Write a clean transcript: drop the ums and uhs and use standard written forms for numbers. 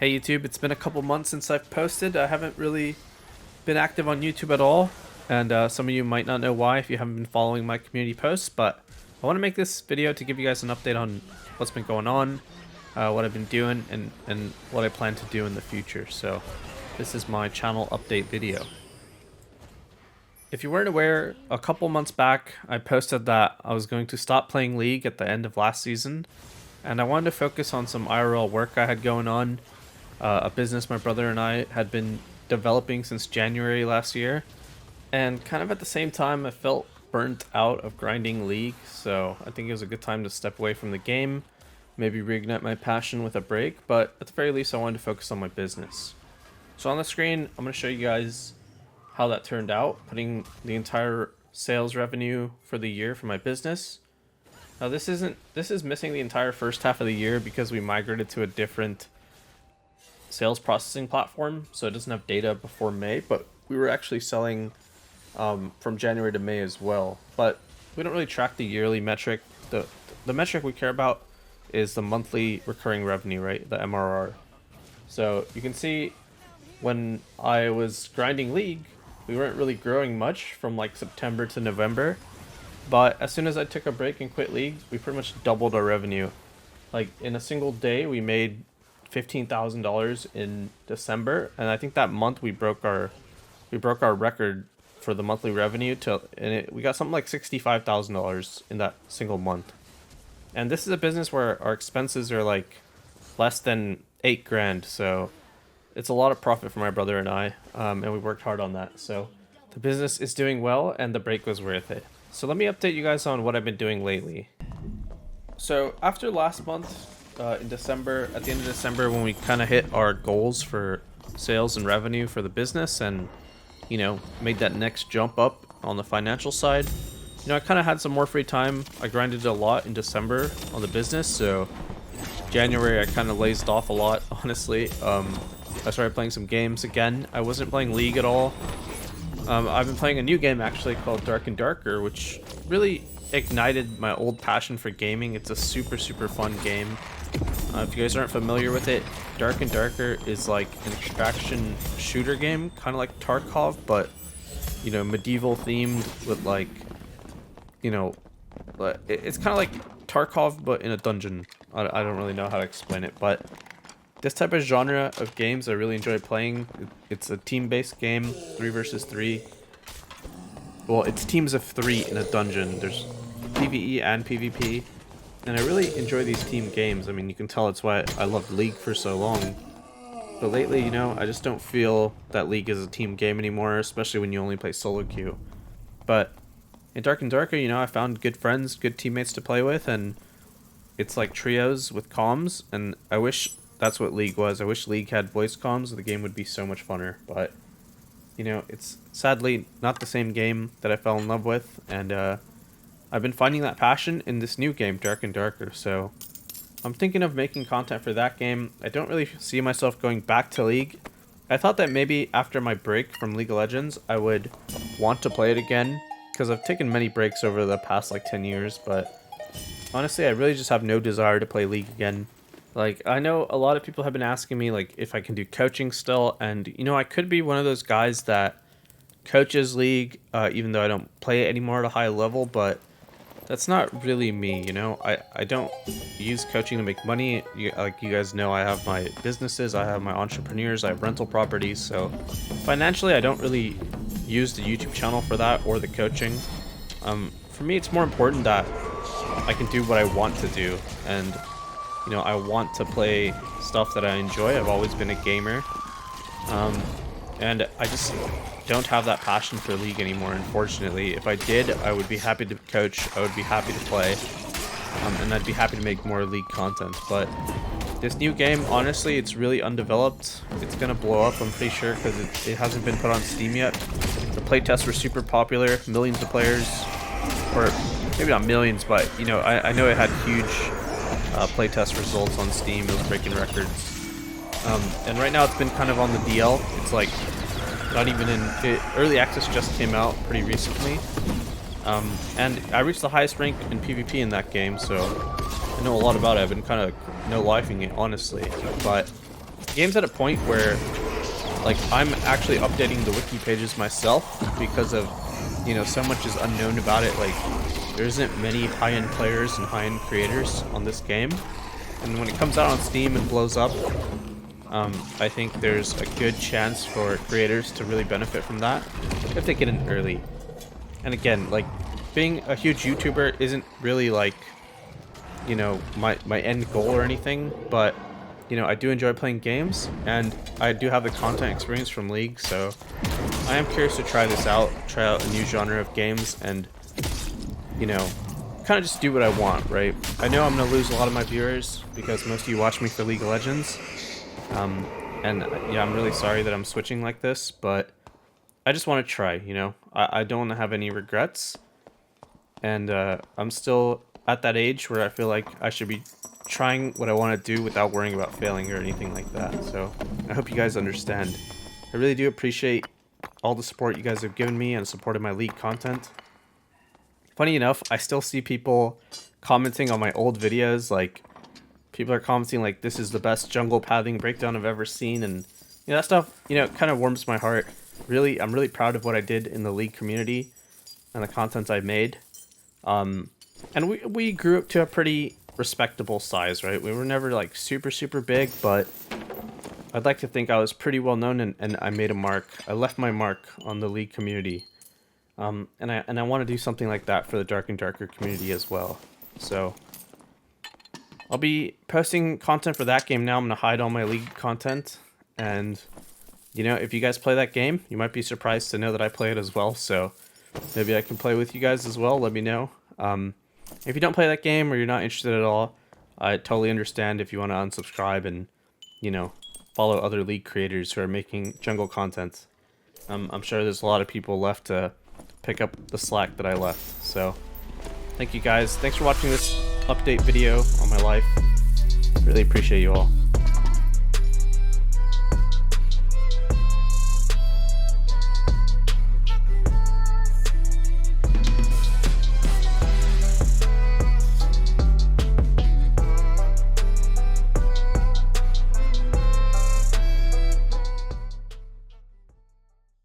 Hey YouTube, it's been a couple months since I've posted. I haven't really been active on YouTube at all, and some of you might not know why if you haven't been following my community posts, but I want to make this video to give you guys an update on what's been going on, what I've been doing, and what I plan to do in the future. So this is my channel update video. If you weren't aware, a couple months back I posted that I was going to stop playing League at the end of last season, and I wanted to focus on some IRL work I had going on. A business my brother and I had been developing since January last year, and kind of at the same time I felt burnt out of grinding League, so I think it was a good time to step away from the game, maybe reignite my passion with a break, but at the very least I wanted to focus on my business. So on the screen I'm going to show you guys how that turned out, putting the entire sales revenue for the year for my business. Now this is missing the entire first half of the year because we migrated to a different sales processing platform, so it doesn't have data before May, but we were actually selling from January to May as well. But we don't really track the yearly metric. The metric we care about is the monthly recurring revenue, right? The MRR. So you can see when I was grinding League, we weren't really growing much from like September to November. But as soon as I took a break and quit League, we pretty much doubled our revenue. Like in a single day, we made $15,000 in December, and I think that month we broke our record for the monthly revenue we got something like $65,000 in that single month. And this is a business where our expenses are like less than 8 grand, so it's a lot of profit for my brother and I, and we worked hard on that. So the business is doing well, and the break was worth it. So let me update you guys on what I've been doing lately. So after last month, in December, at the end of December, when we kind of hit our goals for sales and revenue for the business, and made that next jump up on the financial side, I kind of had some more free time. I grinded a lot in December on the business, so January I kind of lazed off a lot, honestly. I started playing some games again. I wasn't playing League at all. I've been playing a new game actually called Dark and Darker, which really ignited my old passion for gaming. It's a super fun game. If you guys aren't familiar with it, Dark and Darker is like an extraction shooter game, kind of like Tarkov, but medieval themed with like, it's kind of like Tarkov but in a dungeon. I don't really know how to explain it, but this type of genre of games I really enjoy playing. It's a team-based game, 3 versus 3. Well, it's teams of 3 in a dungeon. There's PvE and PvP. And I really enjoy these team games. I mean, you can tell it's why I loved League for so long. But lately, I just don't feel that League is a team game anymore, especially when you only play solo queue. But in Dark and Darker, I found good friends, good teammates to play with, and it's like trios with comms, and I wish that's what League was. I wish League had voice comms. The game would be so much funner, but it's sadly not the same game that I fell in love with, and I've been finding that passion in this new game, Dark and Darker, so I'm thinking of making content for that game. I don't really see myself going back to League. I thought that maybe after my break from League of Legends, I would want to play it again, because I've taken many breaks over the past like 10 years, but honestly, I really just have no desire to play League again. Like, I know a lot of people have been asking me like if I can do coaching still, and I could be one of those guys that coaches League, even though I don't play it anymore at a high level, but that's not really me, I don't use coaching to make money. Like you guys know, I have my businesses, I have my entrepreneurs, I have rental properties, so financially I don't really use the YouTube channel for that or the coaching. For me, it's more important that I can do what I want to do, and I want to play stuff that I enjoy. I've always been a gamer, and I just don't have that passion for League anymore, unfortunately. If I did, I would be happy to coach, I would be happy to play, and I'd be happy to make more League content. But this new game, honestly, it's really undeveloped. It's gonna blow up, I'm pretty sure, because it hasn't been put on Steam yet. The playtests were super popular, millions of players, or maybe not millions, but I know it had huge playtest results on Steam. It was breaking records. And right now it's been kind of on the DL. It's like not even in early access, just came out pretty recently, and I reached the highest rank in PvP in that game, so I know a lot about it. I've been kind of no-lifing it, honestly, but game's at a point where like I'm actually updating the wiki pages myself because of, you know, so much is unknown about it. Like there isn't many high-end players and high-end creators on this game, and when it comes out on Steam and blows up, I think there's a good chance for creators to really benefit from that if they get in early. And again, like being a huge YouTuber isn't really like, you know, my end goal or anything, but you know, I do enjoy playing games, and I do have the content experience from League, so I am curious to try this out, try out a new genre of games, and, you know, kind of just do what I want, right? I know I'm going to lose a lot of my viewers, because most of you watch me for League of Legends, and yeah, I'm really sorry that I'm switching like this, but I just want to try, you know? I don't want to have any regrets, and I'm still at that age where I feel like I should be trying what I want to do without worrying about failing or anything like that. So I hope you guys understand. I really do appreciate all the support you guys have given me and supported my League content. Funny enough, I still see people commenting on my old videos. Like people are commenting like, this is the best jungle pathing breakdown I've ever seen, and you know, that stuff, you know, kind of warms my heart. Really, I'm really proud of what I did in the League community and the content I made. And we grew up to a pretty respectable size, right? We were never like super big, but I'd like to think I was pretty well known, and I made a mark. I left my mark on the League community. And I want to do something like that for the Dark and Darker community as well. So I'll be posting content for that game now. I'm going to hide all my League content, and you know, if you guys play that game, you might be surprised to know that I play it as well. So maybe I can play with you guys as well. Let me know. If you don't play that game or you're not interested at all, I totally understand if you want to unsubscribe and, you know, follow other League creators who are making jungle content. I'm sure there's a lot of people left to pick up the slack that I left. So thank you guys. Thanks for watching this update video on my life. Really appreciate you all.